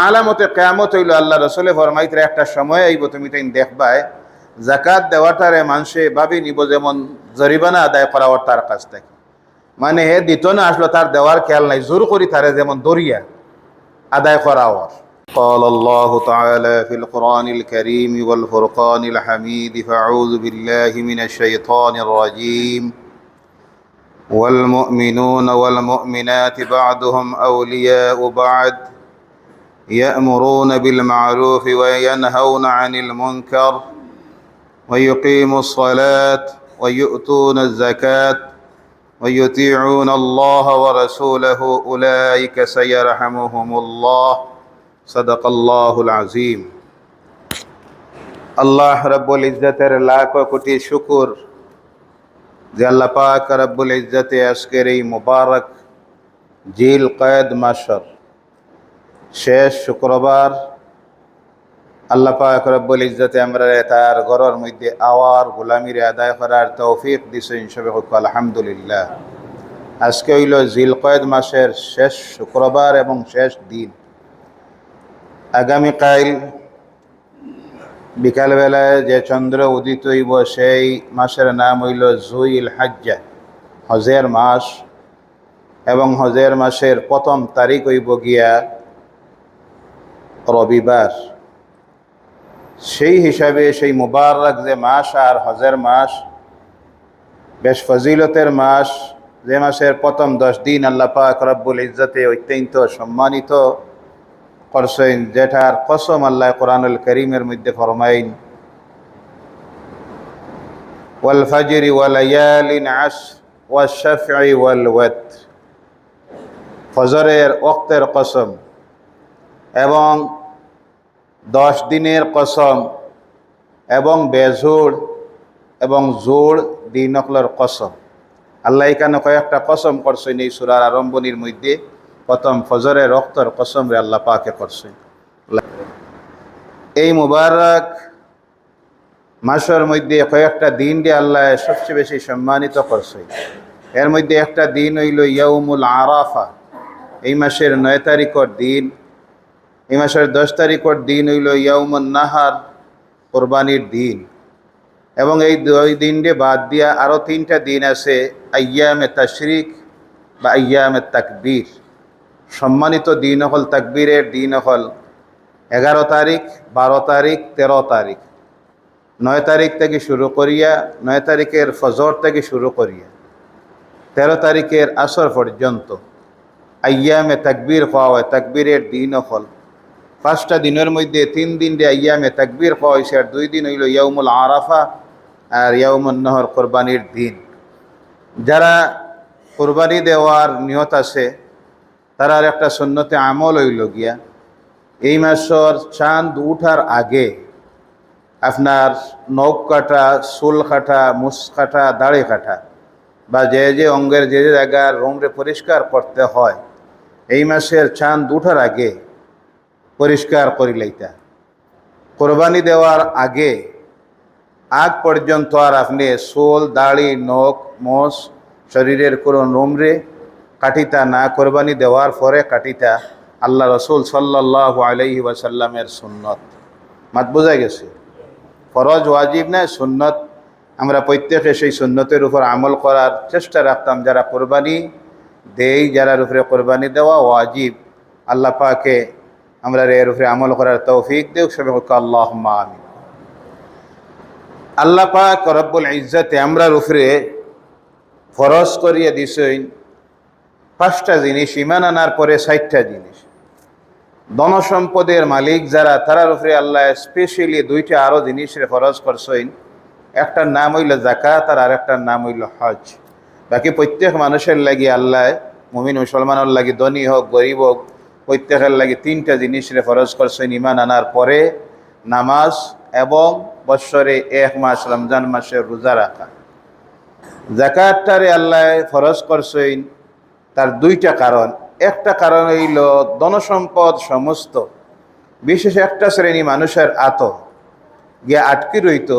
আলামতে কিয়ামত হইল আল্লাহ রাসূলে ফরমাইতে একটা সময় আইব তুমি তাই দেখবাই যাকাত দেওয়াটারে মানুষে ভাবি নিব যেমন জরিমানা আদায় করা ওর তার কাছ থেকে, মানে হে দিত না আসলো তার দেওয়ার খেয়াল নাই, জোর করি তারে যেমন দরিয়া আদায় করা ওর। قال الله تعالى في القرآن الكريم والفرقان الحميد فأعوذ بالله من الشيطان الرجيم والمؤمنون والمؤمنات بعضهم أولياء بعض يأمرون بالمعروف وينهون عن المنكر ويقيموا الصلاة ويؤتون الزكاة ويطيعون الله ورسوله أولئك سيرحمهم الله صدق الله العظيم। আল্লাহ রব্বুল ইজ্জতের লাখ কোটি শুকর যে আল্লাহ পাক রব্বুল ইজ্জতে আজকের এই মুবারক জিল কয়েদ মাসের শেষ শুক্রবার আল্লাহ পাক রব্বুল ইজ্জতে আমরা তার ঘরের মধ্যে আওয়ার গোলামির আদায় করার তৌফিক দিছেন, সবে হোক আলহামদুলিল্লাহ। আজকে হইল জিল কয়েদ মাসের শেষ শুক্রবার এবং শেষ দিন। আগামীকাল বিকালবেলায় যে চন্দ্র উদিত হইব সেই মাসের নাম হইল জুইল হাজ্জা, হজের মাস, এবং হজের মাসের প্রথম তারিখ হইব গিয়া রবিবার। সেই হিসাবে সেই মুবারক যে মাস আর হজের মাস বেশ ফজিলতের মাস, যে মাসের প্রথম 10 দিন আল্লাহ পাক রব্বুল ইজ্জতে অত্যন্ত সম্মানিত করছেন, যেটার কসম আল্লাহ কোরআনুল কারীমের মধ্যে ফরমাইন ওয়াল ফাজরি ওয়া লায়ালিন আশর ওয়াশ শাফঈ ওয়াল ওয়াতর, ফজরের ওয়াক্তের কসম এবং 10 দিনের কসম এবং বেজোড় এবং জোড় দিনকলের কসম। আল্লাহ এখানে কয়েকটা কসম করছেন এই সূরার আরম্ভণীর মধ্যে। প্রথম ফজরের ওয়াক্তের কসম রে আল্লাহ পাকে করছেন। এই মুবারক মাসের মধ্যে কয়েকটা দিন দিয়ে আল্লাহ সবচেয়ে বেশি সম্মানিত করছে। এর মধ্যে একটা দিন হইল ইয়াউমুল আরাফা, এই মাসের 9 তারিখের দিন। এই মাসের 10 তারিখের দিন হইল ইয়াউমুন নাহার, কোরবানির দিন। এবং এই 2 দিনকে বাদ দিয়া আরও 3টা দিন আছে আইয়ামে তাশরিক বা আইয়ামে তাকবীর। সম্মানিত দিন হল তাকবীরের দিন হল 11 তারিখ, 12 তারিখ, 13 তারিখ। 9 তারিখ থেকে শুরু করিয়া 9 তারিখের ফজর থেকে শুরু করিয়া 13 তারিখের আসর পর্যন্ত আইয়ামে তাকবীর হওয়া হয়। তাকবীরের দিন হল 5টা দিনের মধ্যে 3 দিন দিয়ে আইয়ামে তাকবীর হওয়া হয়েছে, আর 2 দিন হইল ইয়াউমুল আরাফা আর ইয়াউমুন নহর, কোরবানির দিন। যারা কোরবানি দেওয়ার নিয়ত আছে তারা আর একটা সুন্নতে আমল হইল গিয়া এই মাসের চাঁদ উঠার আগে আপনার নখ কাটা, চুল কাটা, মুছ কাটা, দাড়ি কাটা বা যে যে অঙ্গের যে যে জায়গার রোমরে পরিষ্কার করতে হয় এই মাসের চাঁদ উঠার আগে পরিষ্কার করি লইতা। কোরবানি দেওয়ার আগ পর্যন্ত আর আপনি চুল, দাড়ি, নখ, মোষ, শরীরের কোনো রোমরে কাটিতা না। কোরবানি দেওয়ার পরে কাটিতা আল্লাহ রসুল সাল্লাল্লাহু আলাইহি ওয়াসাল্লামের সুন্নত। মাত বোঝা গেছে? ফরজ ওয়াজিব না, সুন্নত। আমরা প্রত্যেকে সেই সুন্নতের উপর আমল করার চেষ্টা রাখতাম। যারা কোরবানি দেই, যারার উপরে কোরবানি দেওয়া ওয়াজিব, আল্লাহ পাকে আমরা এর উপরে আমল করার তৌফিক দেও, সবাই আল্লাহুম্মা আমিন। আল্লাহ পাক রব্বুল ইজ্জতে আমরার উপরে ফরজ করিয়ে দিছেন 5টা জিনিস, ঈমান আনার পরে 60টা জিনিস। ধনসম্পদের মালিক যারা, তারার উপরে আল্লাহ স্পেশালি 2টা আরও জিনিসের ফরজ করছেন। একটার নাম হইল যাকাত আর আরেকটার নাম হইল হজ। বাকি প্রত্যেক মানুষের লাগি আল্লাহ, মুমিন মুসলমানের লাগি, ধনী হোক গরিব হোক, প্রত্যেকের লাগি 3টা জিনিসের ফরজ করছেন ঈমান আনার পরে: নামাজ এবং বৎসরে 1 মাস রমজান মাসের রোজা রাখা। যাকাতটারে আল্লাহ ফরজ করছেন তার 2টা কারণ। একটা কারণ হইল ধনসম্পদ সমস্ত, বিশেষ একটা শ্রেণী মানুষের গিয়া আটকে রইত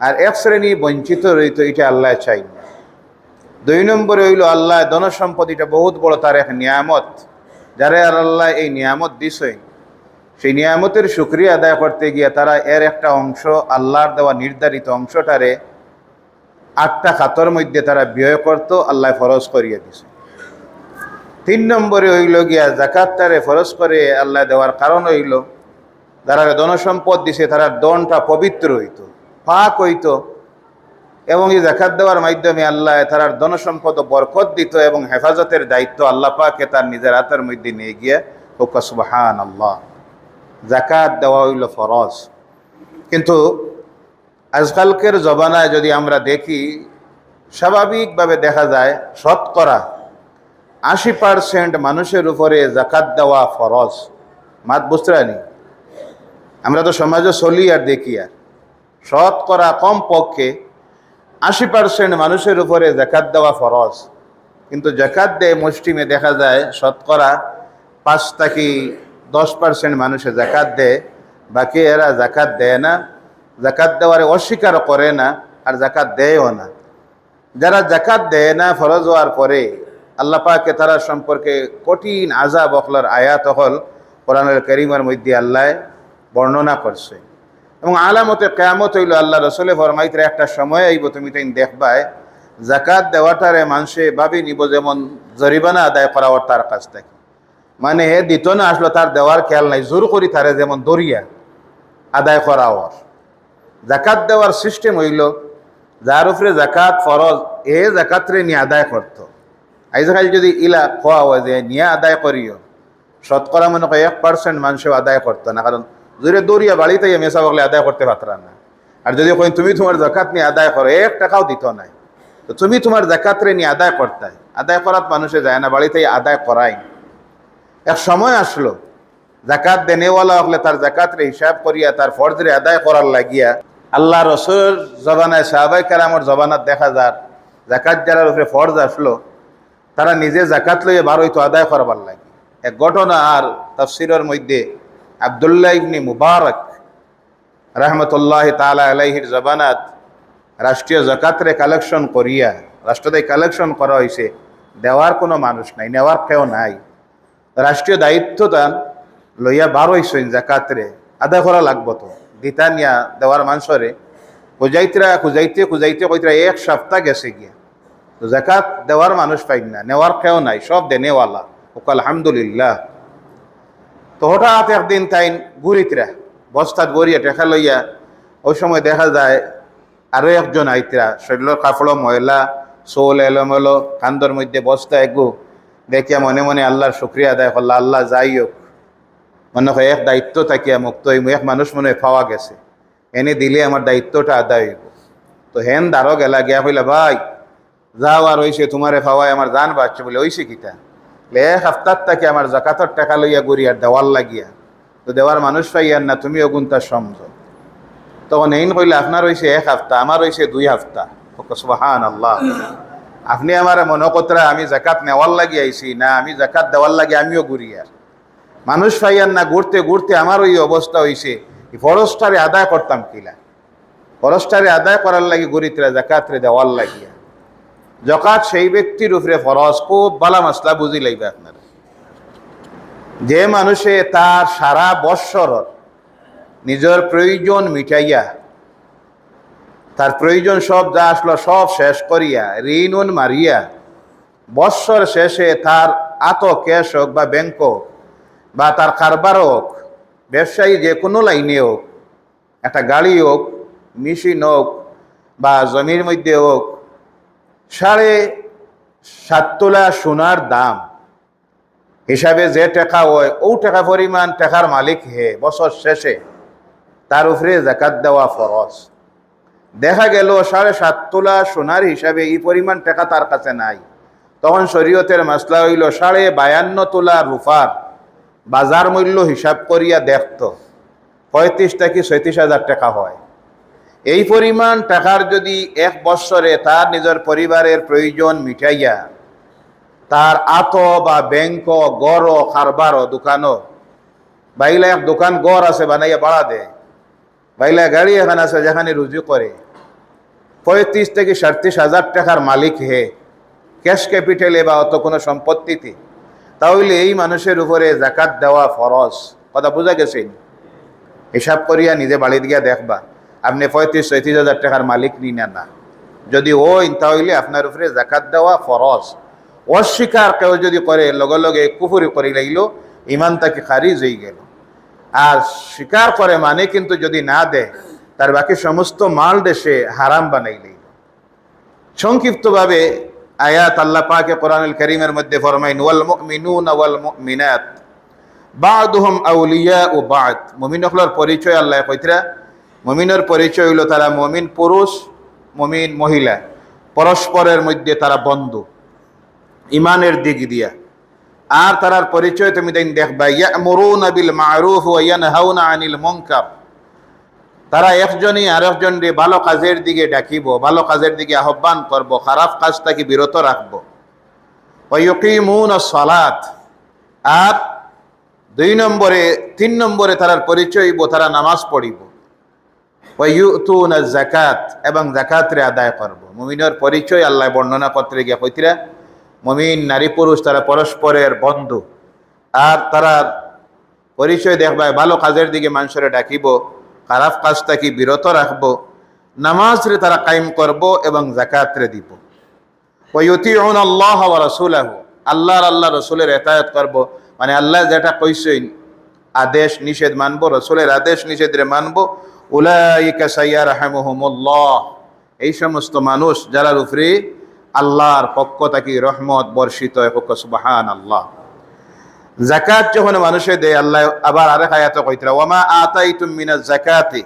আর এক শ্রেণী বঞ্চিত রইত, এটা আল্লাহ চাই না। 2 নম্বরে হইল আল্লাহ ধনসম্পদ, এটা বহুত বড় তার এক নিয়ামত। যারা আর আল্লাহ এই নিয়ামত দিছেন সেই নিয়ামতের শুকরিয়া আদায় করতে গিয়ে তারা এর একটা অংশ আল্লাহর দেওয়া নির্ধারিত অংশটারে 8টা খাতর মধ্যে তারা ব্যয় করত, আল্লাহ ফরজ করিয়ে দিছে। 3 নম্বরে হইল গিয়া জাকাতটারে ফরজ করে আল্লাহ দেওয়ার কারণ হইল যারা ধনসম্পদ দিছে তারা দনটা পবিত্র হইত, পাক হইত, এবং এই জাকাত দেওয়ার মাধ্যমে আল্লাহ তার ধনসম্পদ বরকত দিত এবং হেফাজতের দায়িত্ব আল্লাহ পাকে তার নিজের হাতের মধ্যে নিয়ে গিয়ে হোক সুবহানাল্লাহ। জাকাত দেওয়া হইল ফরজ। কিন্তু আজকালকের জমানায় যদি আমরা দেখি, স্বাভাবিকভাবে দেখা যায় 80% মানুষের উপরে জাকাত দেওয়া ফরজ। মাত বুঝতে পারি, আমরা তো সমাজে চলি আর দেখি, আর কমপক্ষে 80% মানুষের উপরে জাকাত দেওয়া ফরজ। কিন্তু জাকাত দেয় মুষ্টিমে দেখা যায় 5 থেকে 10% মানুষে জাকাত দেয়, বাকি এরা জাকাত দেয় না, জাকাত দেওয়ারে অস্বীকার করে না, আর জাকাত দেয়ও না। যারা জাকাত দেয় না ফরজ হওয়ার পরে আল্লাহ পাকে তারা সম্পর্কে কঠিন আযাব অখলার আয়াত হল কোরআনুল কারীমের মধ্যে আল্লাহ বর্ণনা করছে। এবং আলামতে কিয়ামত হইল আল্লাহ রাসূলে ফরমাইতে একটা সময় আইব তুমি তাই দেখবায় জাকাত দেওয়াটারে মানুষে ভাবি নিব যেমন জরিমানা আদায় করা ওর তার কাছ থেকে, মানে হে দিত না, আসলো তার দেওয়ার খেয়াল নাই, জোর করি তারে যেমন দরিয়া আদায় করা ওর। জাকাত দেওয়ার সিস্টেম হইল যার উপরে জাকাত ফরজ এ জাকাতরে নিয়ে আদায় করতো। আইজকাল যদি ইলা খোয়া হয় যে নিয়ে আদায় করিও, 1% মানুষও আদায় করতো না, কারণ জোরে দরিয়া বাড়িতে মেসা বকলে আদায় করতে পারতাম না। আর যদি কই তুমি তোমার জাকাত নিয়ে আদায় করো, 1 টাকাও দিত নাই, তো তুমি তোমার জাকাতরে নিয়ে আদায় করতে, আদায় করার মানুষে যায় না, বাড়িতে আদায় করাই। এক সময় আসলো জাকাত দেনেওয়ালা হলে তার জাকাতরে হিসাব করিয়া তার ফরজরে আদায় করার লাগিয়া আল্লাহ রসুলের জবানায় সাহাবায়ে কেরামের জবানাত দেখা যায় জাকাত যারা উপরে ফরজ আসলো তারা নিজে জাকাত লইয়ে বার হইতো আদায় করবার লাগে। এক ঘটনা আর তাফসীরের মধ্যে আব্দুল্লাহ ইবনে মুবারক রাহমাতুল্লাহ তাআলা আলাইহির জবানাত রাষ্ট্রীয় জাকাতরে কালেকশন করিয়া রাষ্ট্রদায় কালেকশন করা হয়েছে, দেওয়ার কোনো মানুষ নাই, নেওয়ার কেউ নাই, রাষ্ট্রীয় দায়িত্বটা লইয়া বার হইছেন জাকাতরে আদায় করা লাগবো, তো দিতা নিয়া দেওয়ার মানুষরে খুঁজাইতে কইতরা 1 সপ্তাহ গেছে গিয়া, তো জাকাত দেওয়ার মানুষ পাই না, নেওয়ার কেউ নাই, সব দেনেওয়ালা। আলহামদুলিল্লাহ। তো হঠাৎ একদিন তাই ঘুরিতরা বস্তাত গড়িয়া টেকা লইয়া, ওই সময় দেখা যায় আরো একজন আইতরা, শরীরের কাপড় ময়লা, চোল এলোমেলো, কান্দর মধ্যে বস্তা এগু দেখিয়া মনে মনে আল্লাহর শুকরিয়া আদায় করলা, আল্লাহ যাই হোক মনে হয় এক দায়িত্ব থাকিয়া মুক্ত হইব, এক মানুষ মনে হয় পাওয়া গেছে, এনে দিলে আমার দায়িত্বটা আদায় হইব। তো হেন দারো গেলা গিয়া কইলা ভাই যাও, আর হইছে তোমারে পাওয়ায় আমার জান বাঁচছে। বলে হইছে কিতা? 1 সপ্তাহ থেকে আমার জাকাতের টাকা লইয়া গড়ি আর দেওয়ার লাগিয়া, তো দেওয়ার মানুষ পাইয়ার না, তুমি অগুনটা সমঝো। তখন এইন কইলে আপনার হইছে 1 সপ্তাহ, আমার হইছে 2 সপ্তাহ। সুবহানাল্লাহ। আপনি আমার মনে কতরা আমি জাকাত নেওয়ার লাগি আইছি না, আমি জাকাত দেওয়ার লাগি আমিও ঘুরি, আর মানুষ পাইয়ার না, ঘুরতে ঘুরতে আমার ওই অবস্থা হইছে, ফরজটারে আদায় করতাম কিলা, ফরজটারে আদায় করার লাগি ঘুরিতরা জাকাতরে দেওয়ার লাগিয়া। জাকাত সেই ব্যক্তির উপরে ফরজ, খুব বালা মাসলা বুঝি লাগবে আপনার, যে মানুষে তার সারা বৎসর নিজের প্রয়োজন মিটাইয়া, তার প্রয়োজন সব যা আসলো সব শেষ করিয়া ঋণ মারিয়া বৎসর শেষে তার ক্যাশ হোক বা ব্যাংক হোক বা তার কারবার হোক, ব্যবসায়ী যে কোনো লাইনে হোক, একটা গাড়ি হোক, মেশিন হোক বা জমির মধ্যে হোক, 7.5 তোলা সোনার দাম হিসাবে যে টাকা হয় ও টাকা পরিমাণ টাকার মালিক হে বছর শেষে, তার উপরে জাকাত দেওয়া ফরজ। দেখা গেল 7.5 তোলা সোনার হিসাবে এই পরিমাণ টাকা তার কাছে নাই, তখন শরীয়তের মাসলা হইল 52.5 তোলা রূপার বাজার মূল্য হিসাব করিয়া দেখত 35 থেকে 36,000 টাকা হয়। এই পরিমাণ টাকার যদি 1 বৎসরে তার নিজের পরিবারের প্রয়োজন মিটাইয়া তার বা ব্যাংক গড় কারবার দোকানও, বাইলা এক দোকান গড় আছে বানাইয়া বাড়া দেয়, বাইলা গাড়ি এখানে আছে যেখানে রুজু করে, 35 থেকে 37,000 টাকার মালিক হে ক্যাশ ক্যাপিটালে বা অত কোনো সম্পত্তিতে, তাহলে এই মানুষের উপরে জাকাত দেওয়া ফরজ। কথা বোঝা গেছে? হিসাব করিয়া নিজে বাড়িতে গিয়া দেখবা আপনি 35-36 হাজার টাকার মালিক নি না। যদি ওই তাহলে আপনার উপরে জাকাত দেওয়া ফরজ। অস্বীকার কেউ যদি করে লগে লগে কুফরি করে লাগিল, ইমান তাকে খারিজ হয়ে গেল। আর স্বীকার করে মানে কিন্তু যদি না দেয় তার বাকি সমস্ত মাল দেশে হারাম বানাইলেই। সংক্ষিপ্তভাবে আয়াত আল্লাহ পাকে কোরআনুল কারীমের মধ্যে ফরমাইন ওয়াল মুমিনুনা ওয়াল মুমিনাত বা'দুহুম আউলিয়াউ বা'দ। মুমিন হলোর পরিচয় আল্লাহ কইতরা, মুমিনের পরিচয় হলো তারা মুমিন পুরুষ মুমিন মহিলা, পরস্পরের মধ্যে তারা বন্ধু ইমানের দিক দিয়া। আর তারার পরিচয় তুমি দেখবা ইয়ামুরুনা বিল মা'রুফ ওয়া ইয়ানহাউনা আনিল মুনকার। তারা একজনই আরেকজনকে ভালো কাজের দিকে ডাকিব, ভালো কাজের দিকে আহ্বান করব, খারাপ কাজ থেকে বিরত রাখবো। ওয়া ইউকিমুনাস সালাত। আর 3 নম্বরে তারার পরিচয় হইব তারা নামাজ পড়িব। ওয়া ইউতুনাজ যাকাত, এবং যাকাতরে আদায় করব। মুমিনের পরিচয় আল্লাহ বর্ণনা করতে গিয়া কইতরা মুমিন নারী পুরুষ তারা পরস্পরের বন্ধু। আর তারা পরিচয় দেখবা ভালো কাজের দিকে মানুষের ডাকিব, খারাপ কাজ থেকে বিরত রাখবো, নামাজরে তারা কায়েম করব এবং যাকাতরে দিব। ওয়া ইউতিউনা আল্লাহ ওয়া রাসূলাহু, আল্লাহ রাসূলের ইতাআত করব, মানে আল্লাহ যেটা কইছেন আদেশ নিষেধ মানবো, রাসূলের আদেশ নিষেধরে মানবো। উলাইকা সাইয়ারহামুহুমুল্লাহ, এই সমস্ত মানুষ যারা উপরে আল্লাহর পক্ষ থেকে রহমত বর্ষিত হয়। সুবহানাল্লাহ। যাকাত যখন মানুষে দেয়, আল্লাহ আবার আরেক আয়াতে কইতরা ওয়ামা আতাইতুম মিনাজ যাকাতি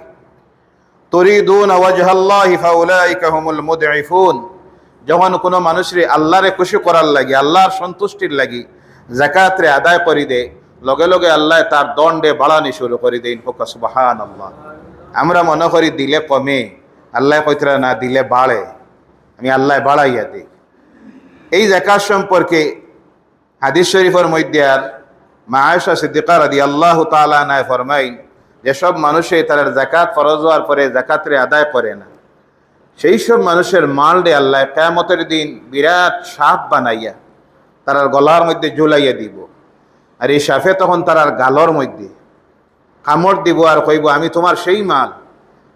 তুরিদুনা ওয়াজহাল্লাহি ফাউলাইকা হুমুল মুদঈফুন। যখন কোনো মানুষরে আল্লাহরে খুশি করার লাগি, আল্লাহর সন্তুষ্টির লাগি যাকাতরে আদায় করি দে, লগে লগে আল্লাহ তার দণ্ডে বাড়ানি শুরু করে দেন। সুবহানাল্লাহ। আমরা মনে করি দিলে কমে, আল্লাহ কইতরা না, দিলে বাড়ে, আমি আল্লাহ বাড়াইয়া দিই। এই যাকাত সম্পর্কে হাদিস শরীফের মধ্যে আর মা আয়েশা সিদ্দিকা রাদিয়াল্লাহু তাআলা আনহা ফরমাইন, যেসব মানুষে তার যাকাত ফরজ হওয়ার পরে যাকাতরে আদায় করে না, সেই সব মানুষের মাল দে আল্লাহ কিয়ামতের দিন বিরাট সাপ বানাইয়া তার গলার মধ্যে ঝুলাইয়া দিব। আর এই সাপে তখন তার গালর মধ্যে কামড় দিব আর কইব, আমি তোমার সেই মাল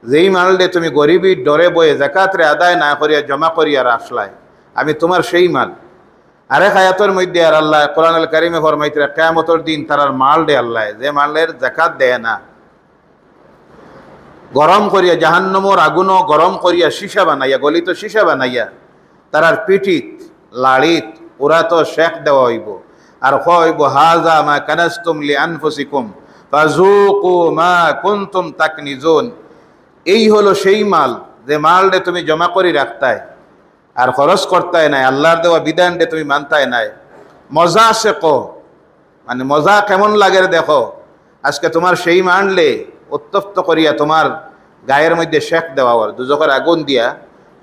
যেই মাল দে তুমি গরিবীর ডরে বয়ে যাকাতরে আদায় না করিয়া জমা করিয়া রাখলাই, আমি তোমার সেই মাল। আরেক আয়াতের মধ্যে আর আল্লাহ কোরআনুল কারীমে ফরমাইতরা কিয়ামতের দিন তারার মাল দে আল্লাহ যে মালের যাকাত দেয় না, গরম করিয়া জাহান্নামের আগুনও গরম করিয়া সীসা বানাইয়া, গলিত সীসা বানাইয়া তারার পিঠিত লাড়িত পুরাতো শেখ দেওয়া হইব। আর হইব হাজা মা কানাসতুম লিআনফুসিকুম ফাযুকু মা কুনতুম তাকনিজুন। এই হলো সেই মাল যে মাল দে তুমি জমা করি রাখতায় আর খরচ করতায় নাই, আল্লাহর দেওয়া বিধান দে তুমি মানতায় নাই। মজা সে কো, মানে মজা কেমন লাগে দেখো, আজকে তোমার সেই মানলে উত্তপ্ত করিয়া তোমার গায়ের মধ্যে শেখ দেওয়া হওয়ার, দুজকের আগুন দিয়া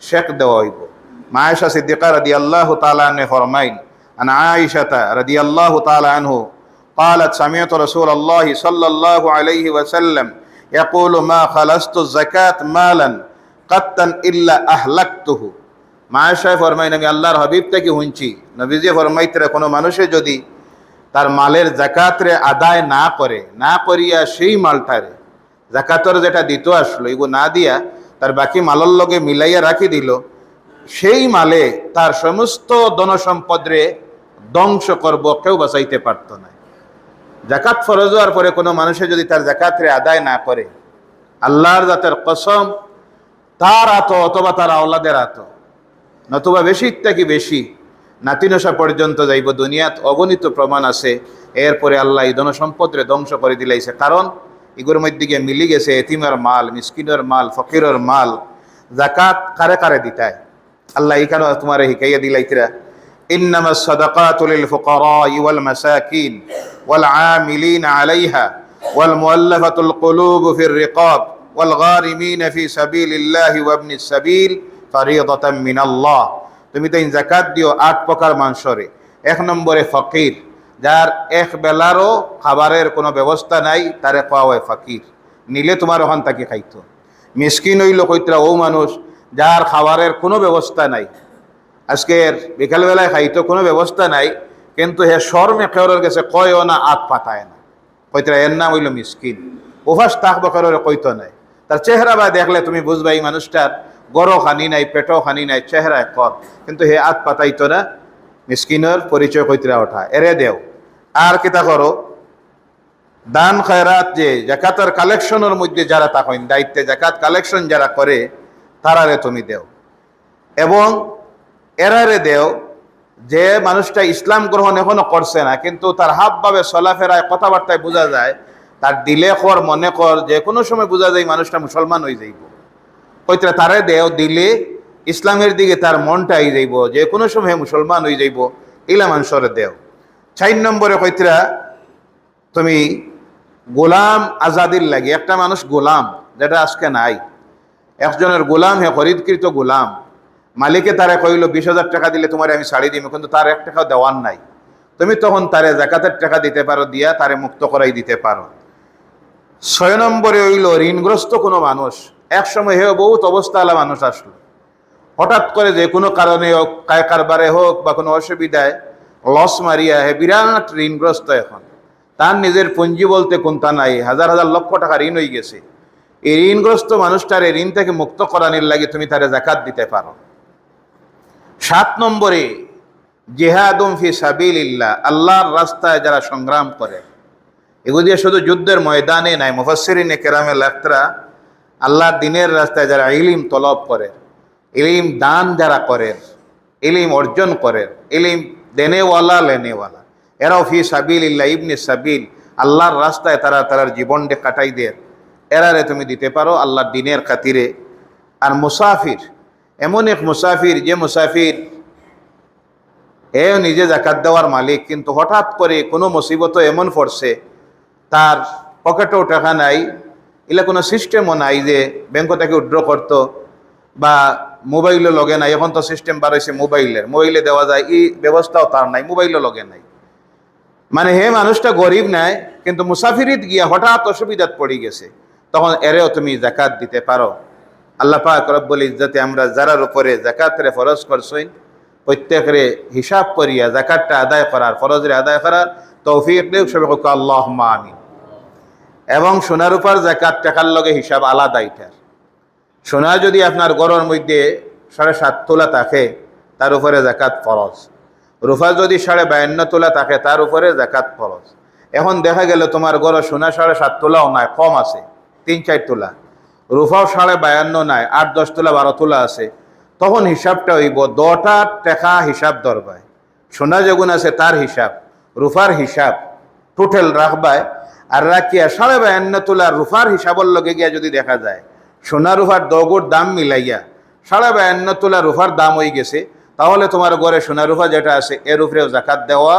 শেখ দেওয়া হইব। মা আয়েশা সিদ্দিকা রাদিয়াল্লাহু তাআলা আনহা ফরমাইন, আন আয়েশাতা রাদিয়াল্লাহু তাআলা আনহু قالت سمعت رسول الله صلى الله عليه وسلم يقول ما خلصت الزكاة مالا قطا إلا أهلكته। মা আয়েশা ফরমাইন, আমি আল্লাহর হাবিব থেকে শুনছি নবীজি ফরমাইতরা কোনো মানুষে যদি তার মালের যাকাতরে আদায় না করে, না করিয়া সেই মালটারে যাকাতর যেটা দিত আসলো এগুলো না দিয়া তার বাকি মালের লগে মিলাইয়া রাখি দিল, সেই মালে তার সমস্ত ধনসম্পদরে ধ্বংস করব, কেউ বাঁচাইতে পারত না। যাকাত ফরজ হওয়ার পরে কোনো মানুষে যদি তার যাকাতরে আদায় না করে, আল্লাহর জাতের কসম তার আত অথবা তার আওলাদের আত নতুবা বেশি থেকে বেশি নাতিনসা পর্যন্ত যাইব। দুনিয়াত অগণিত প্রমাণ আছে। এরপরে আল্লাহ এই ধনসম্পদরে ধ্বংস করে দিলাইছে, কারণ এগুলোর মধ্যে গিয়ে মিলি গেছে এতিমের মাল, মিসকিনের মাল, ফকিরের মাল। যাকাত কারে কারে দিতায় আল্লাহ এখানে তোমার হিকাইয়া দিলাইতরা, ইন্নামাস সাদাকাতু লিল ফুকারাই ওয়াল মাসাকিন ওয়াল আমিলিনা আলাইহা ওয়াল মুআল্লাফাতুল কুলুবু ফির রিকাব ওয়াল গারিমিনা ফি সাবিলিল্লাহি ওয়া ইবনিস সাবিল ফারিদাতাম মিনাল্লাহ। তুমি তো যাকাত দিও 8 প্রকার মানুষরে। 1 নম্বরে ফকির, যার এক বেলারও খাবারের কোনো ব্যবস্থা নাই, তারে খাওয়া হয় ফকির, নিলে তোমার ওখান থেকে খাইতো। মিসকিন হইল কইতরা ও মানুষ যার খাবারের কোনো ব্যবস্থা নাই, আজকের বিকালবেলায় খাইতো কোনো ব্যবস্থা নাই, কিন্তু হে শর্মে খেওরের গেছে কয়ও না, আত পাতায় না, কইতরা এর নাম হইল মিসকিন। অভ্যাস থাকবো কারোর কইতো নাই, তার চেহারা বা দেখলে তুমি বুঝবা এই মানুষটার গড়ও খানি নাই, পেটও খানি নাই, চেহারায় কর, কিন্তু হে হাত পাতাইতো না। মিসকিনের পরিচয় কইতরা ওঠা, এরে দেও। আর কিতা করো, দান খয়রাত যে জাকাতের কালেকশনের মধ্যে যারা থাকেন দায়িত্বে, জাকাত কালেকশন যারা করে তারারে তুমি দেও। এবং এরারে দেও যে মানুষটা ইসলাম গ্রহণ এখনো করছে না, কিন্তু তার হাবভাবে চলাফেরায় কথাবার্তায় বোঝা যায়, তার দিলে কর মনে কর যে কোনো সময় বোঝা যায় মানুষটা মুসলমান হয়ে যাইব, কইতরা তারে দেও। দিলে ইসলামের দিকে তার মনটা হয়ে যাইব, যে কোনো সময় মুসলমান হয়ে যাইব, ইলা মানুষরে দেও। 4 নম্বরে কইতরা তুমি গোলাম আজাদির লাগে, একটা মানুষ গোলাম যেটা আজকে নাই, একজনের গোলাম হে খরিদকৃত গোলাম, মালিকে তারে কইল 20,000 টাকা দিলে তোমারে আমি ছাড়ি দিব, কিন্তু তার 1 টাকাও দেওয়ার নাই, তুমি তখন তারে জাকাতের টাকা দিতে পারো, দিয়া তারে মুক্ত করাই দিতে পারো। 6 নম্বরে হইল ঋণগ্রস্ত কোনো মানুষ, এক সময় হেও বহুত অবস্থাওয়ালা মানুষ আসলো, হঠাৎ করে যে কোনো কারণে হোক, কায় কারবারে হোক বা কোনো অসুবিধায় লস মারিয়া হে বিরাট ঋণগ্রস্ত, এখন তার নিজের পুঁজি বলতে কোনটা নাই, হাজার হাজার লক্ষ টাকা ঋণ হয়ে গেছে। এই ঋণগ্রস্ত মানুষটার ঋণ থেকে মুক্ত করানোর লাগে তুমি তারে জাকাত দিতে পারো। 7 নম্বরে জিহাদুম ফি সাবিলিল্লাহ, আল্লাহর রাস্তায় যারা সংগ্রাম করে, এগুলি শুধু যুদ্ধের ময়দানে নাই, মুফাসসিরিনে কেরামে লেখরা আল্লাহর দিনের রাস্তায় যারা ইলম তলব করে, ইলম দান যারা করে, ইলম অর্জন করে, ইলম দেনেওয়ালা লেনেওয়ালা, এরাও ফি সাবিলিল্লাহ, ইবনে সাবিল, আল্লাহর রাস্তায় তারা তার জীবনটা কাটাই দেয়, এরারে তুমি দিতে পারো আল্লাহর দিনের খাতিরে। আর মুসাফির, এমন এক মুসাফির যে মুসাফির এও নিজে জাকাত দেওয়ার মালিক, কিন্তু হঠাৎ করে কোনো মুসিবত এমন পড়ছে, তার পকেটেও টাকা নাই, এলা কোনো সিস্টেমও নাই যে ব্যাংক থেকে উইথড্র করতো, বা মোবাইলও লগে নাই, এখন তো সিস্টেম বার হয়েছে মোবাইলে দেওয়া যায়, এই ব্যবস্থাও তার নাই, মোবাইলও লগে নাই, মানে হে মানুষটা গরিব নাই, কিন্তু মুসাফিরিত গিয়া হঠাৎ অসুবিধাত পড়ে গেছে, তখন এরেও তুমি জাকাত দিতে পারো। আল্লাহ পাক রব্বুল ইজ্জতে আমরা যারার উপরে জাকাতরে ফরজ করছেন, প্রত্যেকের হিসাব করিয়া জাকাতটা আদায় করার, ফরজরে আদায় করার তৌফিক দেও, সবাই হোক আল্লাহুম্মা আমিন। এবং সোনার উপর জাকাত টাকার লগে হিসাব আলাদা এটার। সোনা যদি আপনার গড়ের মধ্যে 7.5 তোলা থাকে, তার উপরে জাকাত ফরজ। রূপা যদি 52.5 তোলা থাকে, তার উপরে জাকাত ফরজ। এখন দেখা গেল তোমার গড় সোনা 7.5 তোলাও নাই, কম আছে 3-4 তোলা, রূপাও 52.5 নাই, 8-10 তোলা 12 তোলা আছে, তখন হিসাবটা হইব 10টা টাকা হিসাব ধরবায়, সোনা যেগুন আছে তার হিসাব, রূপার হিসাব টোটাল রাখবায়, আর রাখিয়া 52.5 তোলা রূপার হিসাবের লগে গিয়া যদি দেখা যায় সোনা রূপার দগুর দাম মিলাইয়া 52.5 তোলা রূপার দাম হয়ে গেছে, তাহলে তোমার ঘরে সোনা রূপা যেটা আছে এর উপরেও জাকাত দেওয়া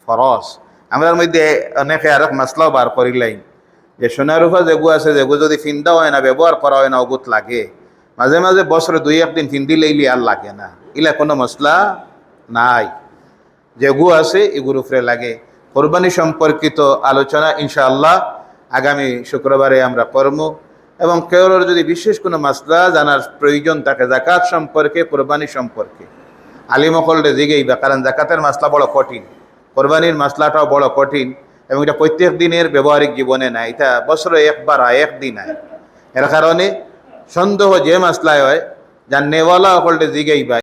ফরজ। আমরার মধ্যে অনেকে আর এক মাসলাও বার করিলাই যে সোনা রূপা যেগু আছে, যেগু যদি ফিন্দা হয় না, ব্যবহার করা হয় না, অগুত লাগে, মাঝে মাঝে বছরে 2-1 দিন ফিন্দি লইলি আর লাগে না, ইলা কোনো মশলা নাই, যেগু আছে এগুর উপরে লাগে। কোরবানি সম্পর্কিত আলোচনা ইনশাআল্লাহ আগামী শুক্রবারে আমরা করব। এবং কেউর যদি বিশেষ কোনো মাসলা জানার প্রয়োজন থাকে জাকাত সম্পর্কে, কোরবানি সম্পর্কে, আলিমকলরে জিগাইবা, কারণ জাকাতের মাসলা বড় কঠিন, কোরবানির মাসলাটাও বড় কঠিন, এবং এটা প্রত্যেক দিনের ব্যবহারিক জীবনে নাই, এটা বছরে একবার হয়, একদিন হয়, এর কারণে সন্দেহ যে মাসলায় হয় জানেওয়ালা সকলরে জিগাইবা।